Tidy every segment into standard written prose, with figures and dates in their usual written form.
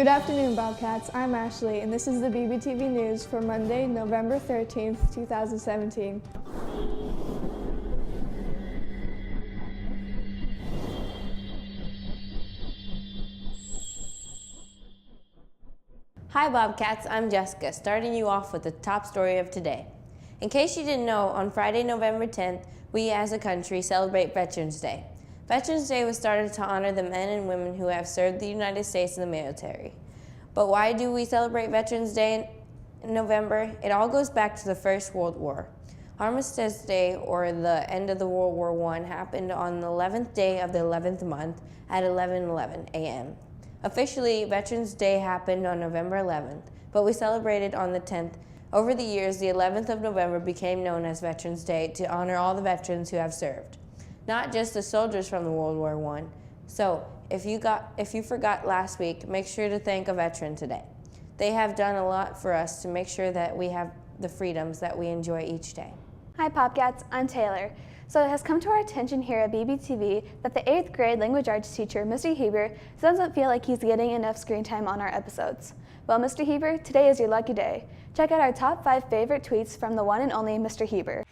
Good afternoon, Bobcats. I'm Ashley, and this is the BBTV News for Monday, November 13th, 2017. Hi Bobcats, I'm Jessica, starting you off with the top story of today. In case you didn't know, on Friday, November 10th, we as a country celebrate Veterans Day. Veterans Day was started to honor the men and women who have served the United States in the military. But why do we celebrate Veterans Day in November? It all goes back to the First World War. Armistice Day, or the end of the World War I, happened on the 11th day of the 11th month at 11:11 a.m. Officially, Veterans Day happened on November 11th, but we celebrated on the 10th. Over the years, the 11th of November became known as Veterans Day to honor all the veterans who have served, not just the soldiers from the World War I. So, if you forgot last week, make sure to thank a veteran today. They have done a lot for us to make sure that we have the freedoms that we enjoy each day. Hi Popcats, I'm Taylor. So it has come to our attention here at BBTV that the 8th grade language arts teacher, Mr. Heber, doesn't feel like he's getting enough screen time on our episodes. Well, Mr. Heber, today is your lucky day. Check out our top 5 favorite tweets from the one and only Mr. Heber.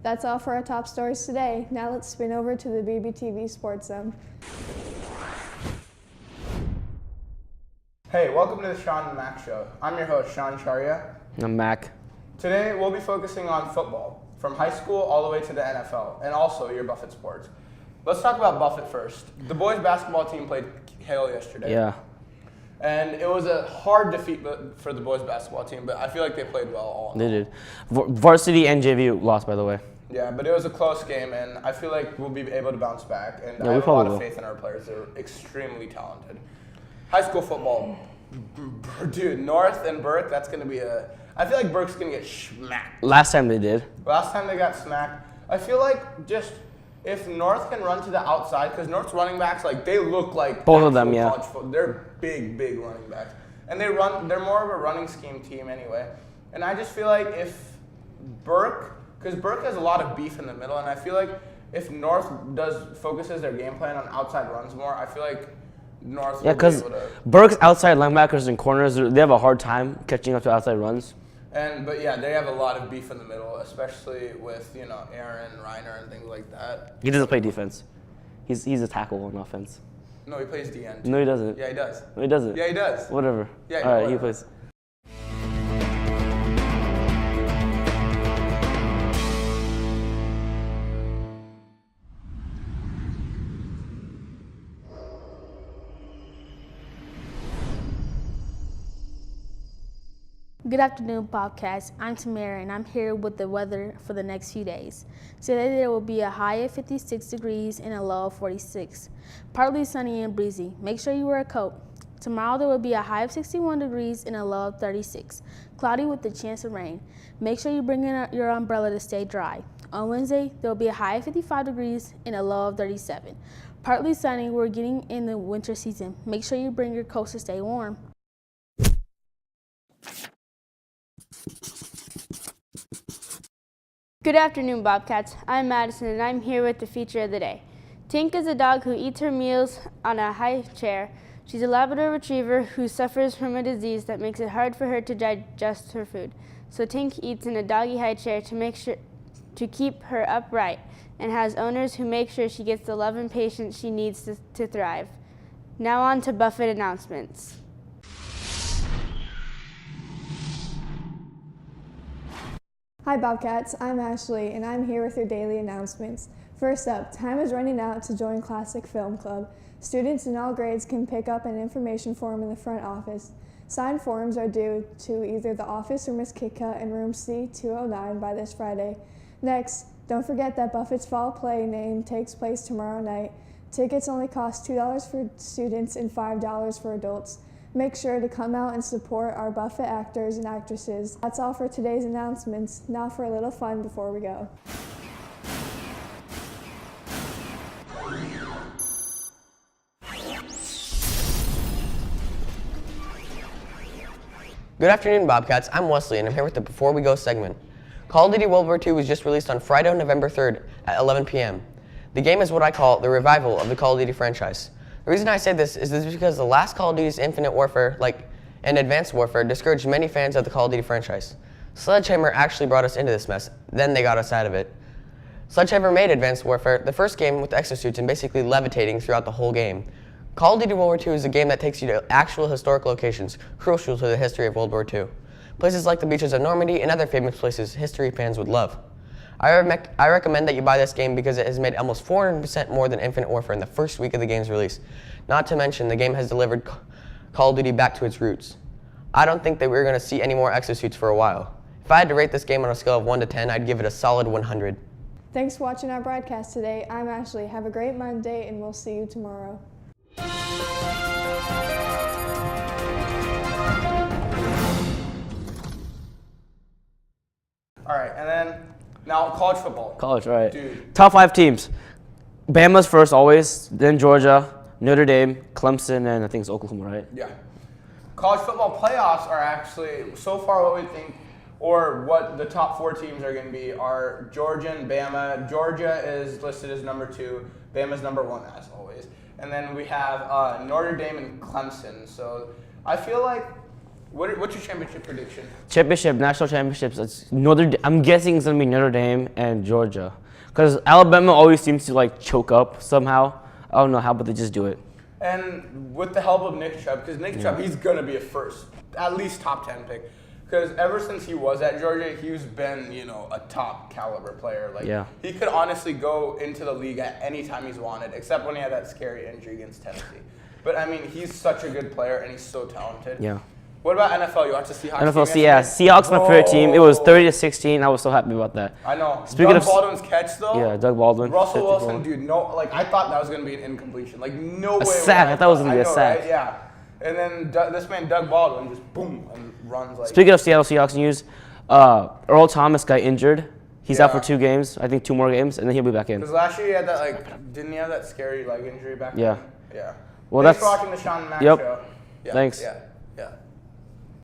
That's all for our top stories today. Now let's spin over to the BBTV Sports Zone. Hey, welcome to the Sean and Mac Show. I'm your host, Sean Sharia. I'm Mac. Today, we'll be focusing on football, from high school all the way to the NFL, and also your Buffett sports. Let's talk about Buffett first. The boys basketball team played Hale yesterday. Yeah. And it was a hard defeat for the boys basketball team, but I feel like they played well all in all. They did. Varsity and JV lost, by the way. Yeah, but it was a close game, and I feel like we'll be able to bounce back. And Yeah, I we have a lot probably of will. faith in our players. They're extremely talented. High school football, dude, North and Burke, that's going to be I feel like Burke's going to get smacked. Last time they did. Last time they got smacked. I feel like just if North can run to the outside, because North's running backs, like they look like Both of them, actual yeah. college football. They're big running backs, and they're more of a running scheme team anyway. And I just feel like if Burke, because Burke has a lot of beef in the middle, and I feel like if North focuses their game plan on outside runs more, I feel like North Yeah, will be because able to. Burke's outside linebackers and corners, they have a hard time catching up to outside runs. But yeah, they have a lot of beef in the middle, especially with Aaron Reiner and things like that. He doesn't play defense. He's a tackle on offense. No, he plays DN. No, he doesn't. Yeah, he does. No, he doesn't. Yeah, he does. Whatever. Yeah, All right, whatever. he plays. Good afternoon, Bobcats. I'm Tamara, and I'm here with the weather for the next few days. Today there will be a high of 56 degrees and a low of 46. Partly sunny and breezy. Make sure you wear a coat. Tomorrow there will be a high of 61 degrees and a low of 36. Cloudy with the chance of rain. Make sure you bring in your umbrella to stay dry. On Wednesday, there will be a high of 55 degrees and a low of 37. Partly sunny. We're getting in the winter season. Make sure you bring your coats to stay warm. Good afternoon, Bobcats. I'm Madison, and I'm here with the feature of the day. Tink is a dog who eats her meals on a high chair. She's a Labrador Retriever who suffers from a disease that makes it hard for her to digest her food. So Tink eats in a doggy high chair to keep her upright, and has owners who make sure she gets the love and patience she needs to thrive. Now on to Buffett announcements. Hi Bobcats, I'm Ashley, and I'm here with your daily announcements. First up, time is running out to join Classic Film Club. Students in all grades can pick up an information form in the front office. Signed forms are due to either the office or Miss Kitka in room C209 by this Friday. Next, don't forget that Buffett's Fall Play Name takes place tomorrow night. Tickets only cost $2 for students and $5 for adults. Make sure to come out and support our Buffett actors and actresses. That's all for today's announcements. Now for a little fun before we go. Good afternoon, Bobcats. I'm Wesley, and I'm here with the Before We Go segment. Call of Duty World War II was just released on Friday, November 3rd at 11 p.m. The game is what I call the revival of the Call of Duty franchise. The reason I say this is because the last Call of Duty's Infinite Warfare and Advanced Warfare discouraged many fans of the Call of Duty franchise. Sledgehammer actually brought us into this mess, then they got us out of it. Sledgehammer made Advanced Warfare the first game with exosuits and basically levitating throughout the whole game. Call of Duty World War II is a game that takes you to actual historic locations crucial to the history of World War II. Places like the beaches of Normandy and other famous places history fans would love. I recommend that you buy this game because it has made almost 400% more than Infinite Warfare in the first week of the game's release. Not to mention, the game has delivered Call of Duty back to its roots. I don't think that we're going to see any more exosuits for a while. If I had to rate this game on a scale of 1 to 10, I'd give it a solid 100. Thanks for watching our broadcast today. I'm Ashley. Have a great Monday, and we'll see you tomorrow. All right, and then now college football. College, all right. Dude. Top 5 teams. Bama's first always, then Georgia, Notre Dame, Clemson, and I think it's Oklahoma, right? Yeah. College football playoffs are actually, so far what we think, or what the top 4 teams are going to be, are Georgia and Bama. Georgia is listed as number 2. Bama's number 1, as always. And then we have Notre Dame and Clemson. So I feel like, what's your championship prediction? Championship, national championships. I'm guessing it's gonna be Notre Dame and Georgia, because Alabama always seems to choke up somehow. I don't know how, but they just do it. And with the help of Nick Chubb, because Nick Chubb, he's gonna be a first, at least top 10 pick. Because ever since he was at Georgia, he's been, a top caliber player. He could honestly go into the league at any time he's wanted, except when he had that scary injury against Tennessee. But I mean, he's such a good player and he's so talented. Yeah. What about NFL? You watched the Seahawks? NFL, yeah. Seahawks, my favorite team. It was 30-16. I was so happy about that. I know. Speaking Doug of Baldwin's catch, though. Yeah, Doug Baldwin. Russell Wilson, dude, I thought that was going to be an incompletion. No way. A sack. I thought it was going to be a sack. Right? Yeah. And then this man, Doug Baldwin, just boom, and runs Speaking of Seattle Seahawks news, Earl Thomas got injured. He's out for 2 games, I think 2 more games, and then he'll be back in. Because last year he had that, didn't he have that scary leg injury back then? Yeah. Yeah. Well, Thanks for watching the Sean and Matt show. Thanks. Yeah.